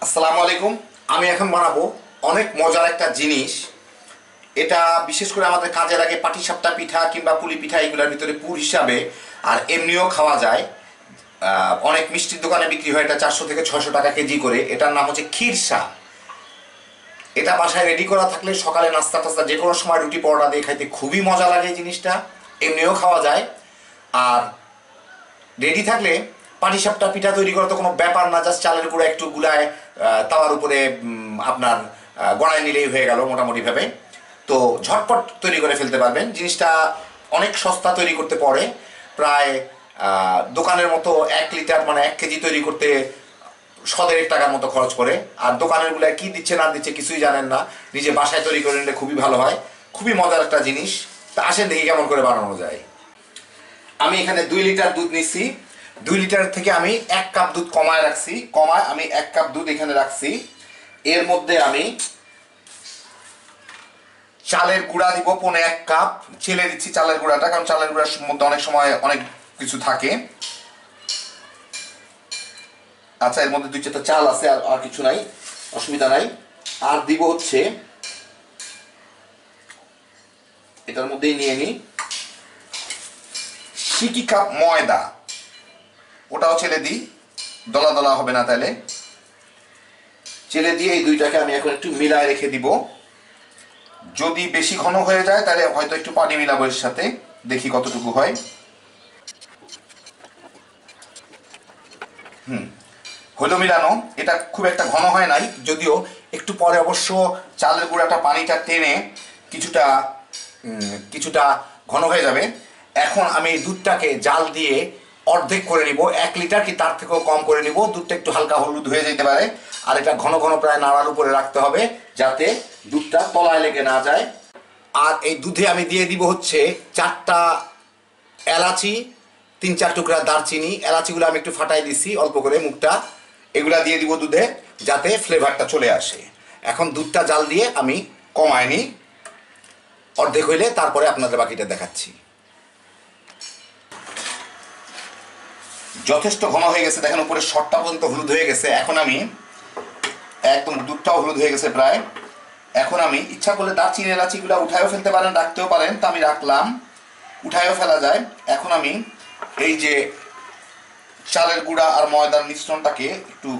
আসসালামু আলাইকুম। আমি এখন বানাবো অনেক মজার একটা জিনিস। এটা বিশেষ করে আমাদের কাজের আগে পাটিসাপটা পিঠা কিংবা পুলি পিঠা এগুলোর ভিতরে পুর হিসাবে আর এমনিও খাওয়া যায়। অনেক মিষ্টির দোকানে বিক্রি হয়, এটা 400 থেকে 600 টাকা কেজি করে। এটার নাম হচ্ছে খিরসা। এটা বাসায় রেডি করা থাকলে সকালে নাস্তা টাস্তা যে কোনো সময় রুটি পরোটা দিয়ে খাইতে খুবই মজা লাগে এই জিনিসটা। এমনিও খাওয়া যায়। আর রেডি থাকলে পাটিসাপটা পিঠা তৈরি করা তো কোনো ব্যাপার না, জাস্ট চালের গুঁড়া একটু গুলায় তাওয়ার উপরে আপনার গড়ায় নিলেই হয়ে গেল মোটামুটিভাবে। তো ঝটপট তৈরি করে ফেলতে পারবেন। জিনিসটা অনেক সস্তা, তৈরি করতে পড়ে প্রায় দোকানের মতো 1 লিটার মানে 1 কেজি তৈরি করতে 100 টাকার মতো খরচ করে। আর দোকানের গুলায় কি দিচ্ছে না দিচ্ছে কিছুই জানেন না, নিজে বাসায় তৈরি করে নিলে খুবই ভালো হয়। খুবই মজার একটা জিনিস। তা আসেন দেখি কেমন করে বানানো যায়। আমি এখানে 2 লিটার দুধ নিচ্ছি। 2 লিটার থেকে আমি 1 কাপ দুধ কমায় রাখছি। আমি 1 কাপ দুধ এখানে রাখছি। এর মধ্যে আমি চালের গুঁড়া দিব 1.5 কাপ। চেলে দিচ্ছি চালের গুঁড়াটা, কারণ চালের গুঁড়ার মধ্যে অনেক সময় অনেক কিছু থাকে। আচ্ছা, এর মধ্যে 2-4টা চাল আছে, আর কিছু নাই, অসুবিধা নাই। আর দিব হচ্ছে, এটার মধ্যেই নিয়ে নিই, সিকি কাপ ময়দা। ওটাও ছেলে দিই, দলা দলা হবে না তাহলে। ছেলে দিয়ে এই দুইটাকে আমি এখন একটু মিলায় রেখে দিব। যদি বেশি ঘন হয়ে যায় তাহলে হয়তো একটু পানি মিলাবো এর সাথে, দেখি কতটুকু হয়। হলো মিলানো। এটা খুব একটা ঘন হয় নাই, যদিও একটু পরে অবশ্য চালের গুঁড়াটা পানিটা টেনে কিছুটা কিছুটা ঘন হয়ে যাবে। এখন আমি দুধটাকে জাল দিয়ে অর্ধেক করে নিব। 1 লিটার কি তার থেকেও কম করে নিব। দুধটা একটু হালকা হলুদ হয়ে যেতে পারে। আর এটা ঘন ঘন প্রায় নাড়ার উপরে রাখতে হবে, যাতে দুধটা তলায় লেগে না যায়। আর এই দুধে আমি দিয়ে দিব হচ্ছে 4টা এলাচি, 3-4 টুকরা দারচিনি। এলাচিগুলো আমি একটু ফাটাই দিছি অল্প করে মুখটা। এগুলা দিয়ে দিব দুধে, যাতে ফ্লেভারটা চলে আসে। এখন দুধটা জাল দিয়ে আমি কমায় নিই, অর্ধেক হইলে তারপরে আপনাদের বাকিটা দেখাচ্ছি। যথেষ্ট ঘন হয়ে গেছে, দেখেন উপরে শটটা পর্যন্ত হলুদ হয়ে গেছে। এখন আমি একদম, দুধটাও হলুদ হয়ে গেছে প্রায়। এখন আমি ইচ্ছা করলে দারচিনি এলাচিগুলো উঠায়ও ফেলতে পারেন, রাখতেও পারেন। তা আমি রাখলাম, উঠায়ও ফেলা যায়। এখন আমি এই যে চালের গুঁড়া আর ময়দার মিশ্রণটাকে একটু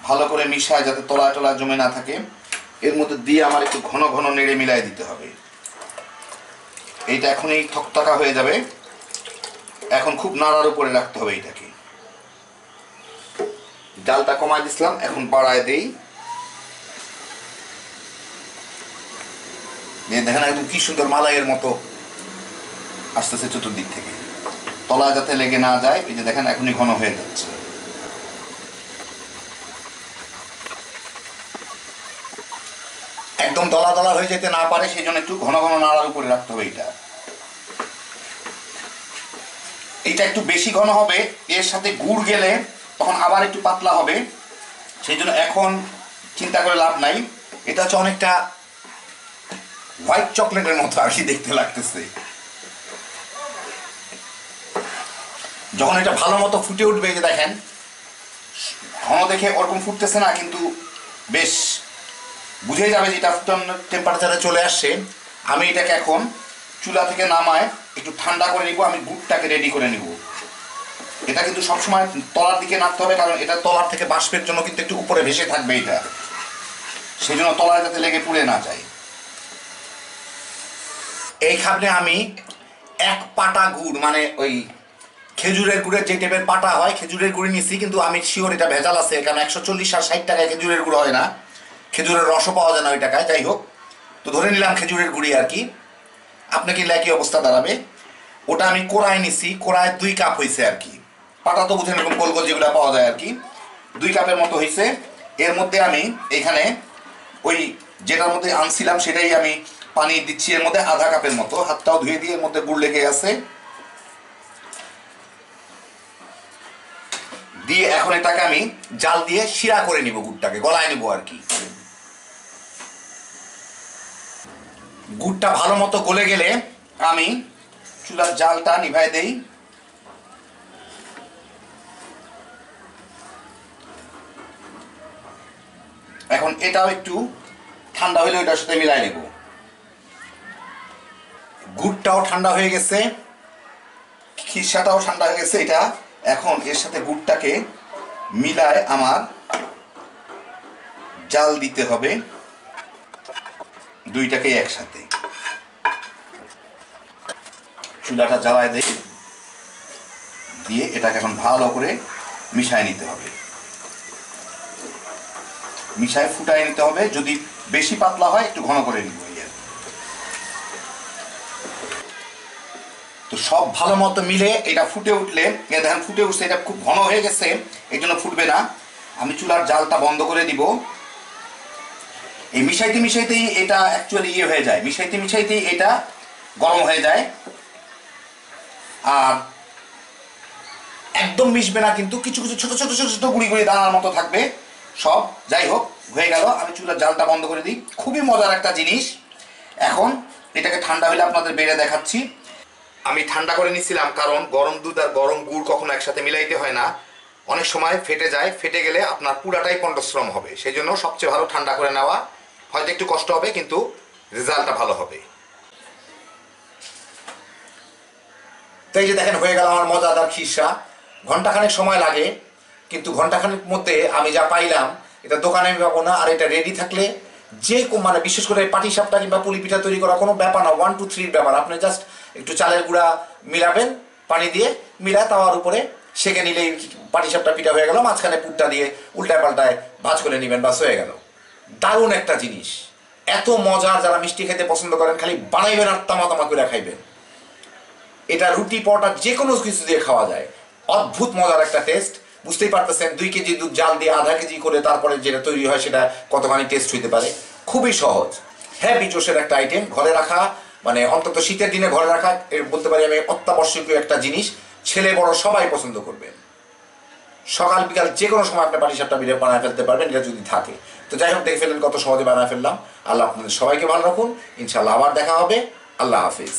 ভালো করে মিশায়, যাতে তলায় টলায় জমে না থাকে, এর মধ্যে দিয়ে আমার একটু ঘন ঘন নেড়ে মিলাই দিতে হবে। এইটা এখনই থকথকা হয়ে যাবে। এখন খুব নাড়ার উপরে রাখতে হবে এইটাকে। ডালটা কমায় দিছিলাম, এখন বাড়ায় দেই। দেখেন একদম কি সুন্দর মালাইয়ের মতো আসতেছে চতুর্দিক থেকে, তলা যাতে লেগে না যায়। এই যে দেখেন এখনই ঘন হয়ে যাচ্ছে। একদম দলা দলা হয়ে যেতে না পারে, সেই জন্য একটু ঘন ঘন নাড়ার উপরে রাখতে হবে। এইটা একটু বেশি ঘন হবে, এর সাথে গুড় গেলে তখন আবার একটু পাতলা হবে। সেই জন্য এখন চিন্তা করে লাভ নাই। এটা হচ্ছে অনেকটা হোয়াইট চকলেটের মতো আর কি দেখতে লাগতেছে। যখন এটা ভালো মতো ফুটে উঠবে, যে দেখেন ঘন দেখে ওরকম ফুটতেছে না, কিন্তু বেশ বুঝে যাবে যে এটা ফুটানোর টেম্পারেচারে চলে আসছে। আমি এটাকে এখন চুলা থেকে নামায় একটু ঠান্ডা করে নিব। আমি গুড়টাকে রেডি করে নিব। এটা কিন্তু সবসময় তলার দিকে নাড়তে হবে, কারণ এটা তলার থেকে বাষ্পের জন্য কিন্তু একটু উপরে ভেসে থাকবে এটা, সেই জন্য তলায় যাতে লেগে পুড়ে না যায়। এইখানে আমি 1 পাটা গুড়, মানে ওই খেজুরের গুড়ের যে টাইপের পাটা হয়, খেজুরের গুড়ি নিচ্ছি। কিন্তু আমি শিওর এটা ভেজাল আছে, কারণ 140 আর 60 টাকায় খেজুরের গুঁড়ো হয় না, খেজুরের রসও পাওয়া যায় না ওই টাকায়। যাই হোক, তো ধরে নিলাম খেজুরের গুঁড়ি আর কি। আপনাকে একই অবস্থা দাঁড়াবে। ওটা আমি কোড়ায় নিছি, কোড়ায় 2 কাপ হয়েছে আর কি। পাটা তো বুঝেন এরকম গোল গোল যেগুলো পাওয়া যায় আর কি। 2 কাপের মতো হয়েছে। এর মধ্যে আমি এখানে ওই যেটার মধ্যে আনছিলাম সেটাই আমি পানি দিচ্ছি। এর মধ্যে আধা কাপের মতো, হাতটাও ধুয়ে দিয়ে এর মধ্যে গুড় লেগে আছে দিয়ে এখন এটাকে আমি জাল দিয়ে শিরা করে নিব, গুড়টাকে গলায় নিব আর কি। গুড়টা ভালো মতো গলে গেলে আমি চুলার জালটা নিভাই দেই। এখন এটাও একটু ঠান্ডা হলে ওইটার সাথে মিলাই নেব। গুড়টাও ঠান্ডা হয়ে গেছে, খিরসাটাও ঠান্ডা হয়ে গেছে। এটা এখন এর সাথে গুড়টাকে মিলায় আমার জাল দিতে হবে দুইটাকে একসাথে। চুলাটা জ্বালায় দিয়ে এটাকে এখন ভালো করে মিশায় নিতে হবে, মিশায় ফুটায় নিতে হবে। যদি বেশি পাতলা হয় একটু ঘন করে নিব। তো সব ভালো মতো মিলে এটা ফুটে উঠলে, দেখেন ফুটে উঠছে, এটা খুব ঘন হয়ে গেছে, এই জন্য ফুটবে না। আমি চুলার জালটা বন্ধ করে দিব। এই মিশাইতে মিশাইতেই এটা অ্যাকচুয়ালি হয়ে যায়, মিশাইতে মিশাইতেই এটা গরম হয়ে যায়। আর একদম মিশবে না, কিন্তু কিছু কিছু ছোট ছোট ছোট ছোট গুঁড়ি গুঁড়ি দানার মতো থাকবে সব। যাই হোক, হয়ে গেল। আমি চুলার জালটা বন্ধ করে দিই। খুবই মজার একটা জিনিস। এখন এটাকে ঠান্ডা হলে আপনাদের বেড়ে দেখাচ্ছি। আমি ঠান্ডা করে নিছিলাম, কারণ গরম দুধ আর গরম গুড় কখনো একসাথে মিলাইতে হয় না, অনেক সময় ফেটে যায়। ফেটে গেলে আপনার পুরাটাই পণ্ডশ্রম হবে। সেই জন্য সবচেয়ে ভালো ঠান্ডা করে নেওয়া। হয়তো একটু কষ্ট হবে, কিন্তু রেজাল্টটা ভালো হবে। তো এই যে দেখেন, হয়ে গেল আমার মজাদার খিরসা। ঘন্টাখানেক সময় লাগে, কিন্তু ঘন্টাখানেক মধ্যে আমি যা পাইলাম এটা দোকানে আমি পাবো না। আর এটা রেডি থাকলে যে মানে বিশেষ করে পাটিসাপটা কিংবা পুলি পিঠা তৈরি করা কোনো ব্যাপার না, 1 2 3 ব্যাপার। আপনি জাস্ট একটু চালের গুঁড়া মিলাবেন, পানি দিয়ে মিলায় তাওয়ার উপরে সেঁকে নিলেই পাটিসাপটা পিঠা হয়ে গেল। মাঝখানে পুরটা দিয়ে উল্টায় পাল্টায় ভাজ করে নেবেন, বাস হয়ে গেল। দারুণ একটা জিনিস, এত মজার। যারা মিষ্টি খেতে পছন্দ করেন, খালি বানাইবেন আর তামা তামা করে খাইবেন। এটা রুটি পরোটা যে কোনো কিছু দিয়ে খাওয়া যায়। অদ্ভুত মজার একটা টেস্ট। বুঝতেই পারতেছেন, 2 কেজি দুধ জাল দিয়ে আধা কেজি করে তারপরে যেটা তৈরি হয় সেটা কতখানি টেস্ট হইতে পারে। খুবই সহজ, হ্যাঁ বিচোষের একটা আইটেম। ঘরে রাখা, মানে অন্তত শীতের দিনে ঘরে রাখা, বলতে পারি আমি অত্যাবশ্যকীয় একটা জিনিস। ছেলে বড় সবাই পছন্দ করবে। সকাল বিকাল যে কোনো সময় আপনি পাটিসাপটা পিঠা বানায় ফেলতে পারবেন, এটা যদি থাকে। তো যাই হোক, দেখে ফেলেন কত সহজে বানায় ফেললাম। আল্লাহ আপনাদের সবাইকে ভালো রাখুন। ইনশাআল্লাহ আবার দেখা হবে। আল্লাহ হাফিজ।